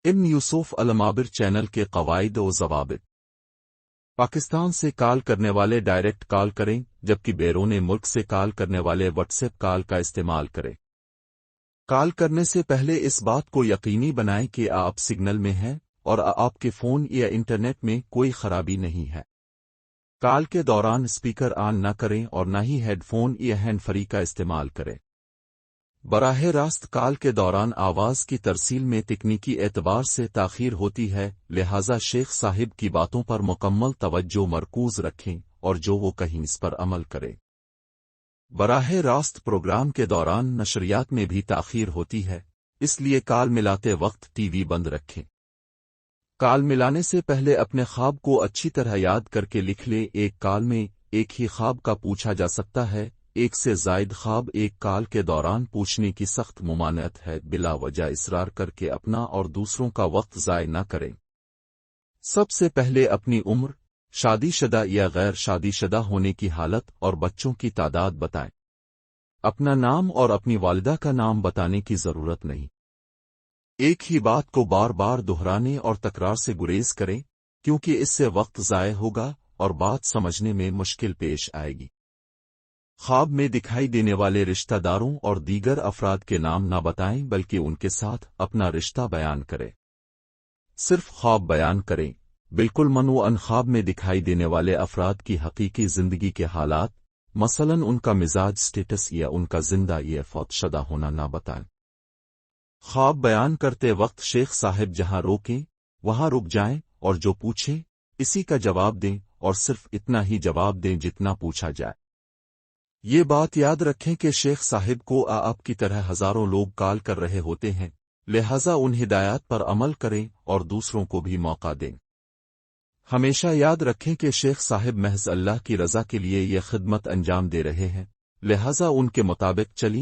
ابن یوسف المابر چینل کے قواعد و ضوابط۔ پاکستان سے کال کرنے والے ڈائریکٹ کال کریں، جبکہ بیرون ملک سے کال کرنے والے واٹس ایپ کال کا استعمال کریں۔ کال کرنے سے پہلے اس بات کو یقینی بنائیں کہ آپ سگنل میں ہیں اور آپ کے فون یا انٹرنیٹ میں کوئی خرابی نہیں ہے۔ کال کے دوران اسپیکر آن نہ کریں اور نہ ہی ہیڈ فون یا ہینڈ فری کا استعمال کریں۔ براہ راست کال کے دوران آواز کی ترسیل میں تکنیکی اعتبار سے تاخیر ہوتی ہے، لہذا شیخ صاحب کی باتوں پر مکمل توجہ مرکوز رکھیں اور جو وہ کہیں اس پر عمل کریں۔ براہ راست پروگرام کے دوران نشریات میں بھی تاخیر ہوتی ہے، اس لیے کال ملاتے وقت ٹی وی بند رکھیں۔ کال ملانے سے پہلے اپنے خواب کو اچھی طرح یاد کر کے لکھ لیں۔ ایک کال میں ایک ہی خواب کا پوچھا جا سکتا ہے، ایک سے زائد خواب ایک کال کے دوران پوچھنے کی سخت ممانعت ہے۔ بلا وجہ اصرار کر کے اپنا اور دوسروں کا وقت ضائع نہ کریں۔ سب سے پہلے اپنی عمر، شادی شدہ یا غیر شادی شدہ ہونے کی حالت اور بچوں کی تعداد بتائیں۔ اپنا نام اور اپنی والدہ کا نام بتانے کی ضرورت نہیں۔ ایک ہی بات کو بار بار دہرانے اور تکرار سے گریز کریں، کیونکہ اس سے وقت ضائع ہوگا اور بات سمجھنے میں مشکل پیش آئے گی۔ خواب میں دکھائی دینے والے رشتہ داروں اور دیگر افراد کے نام نہ بتائیں، بلکہ ان کے ساتھ اپنا رشتہ بیان کریں۔ صرف خواب بیان کریں۔ بالکل منوعاً خواب میں دکھائی دینے والے افراد کی حقیقی زندگی کے حالات، مثلاً ان کا مزاج، سٹیٹس یا ان کا زندہ یا فوت شدہ ہونا نہ بتائیں۔ خواب بیان کرتے وقت شیخ صاحب جہاں روکیں وہاں رک جائیں اور جو پوچھیں اسی کا جواب دیں، اور صرف اتنا ہی جواب دیں جتنا پوچھا جائے۔ یہ بات یاد رکھیں کہ شیخ صاحب کو آپ کی طرح ہزاروں لوگ کال کر رہے ہوتے ہیں، لہذا ان ہدایات پر عمل کریں اور دوسروں کو بھی موقع دیں۔ ہمیشہ یاد رکھیں کہ شیخ صاحب محض اللہ کی رضا کے لیے یہ خدمت انجام دے رہے ہیں، لہذا ان کے مطابق چلیں۔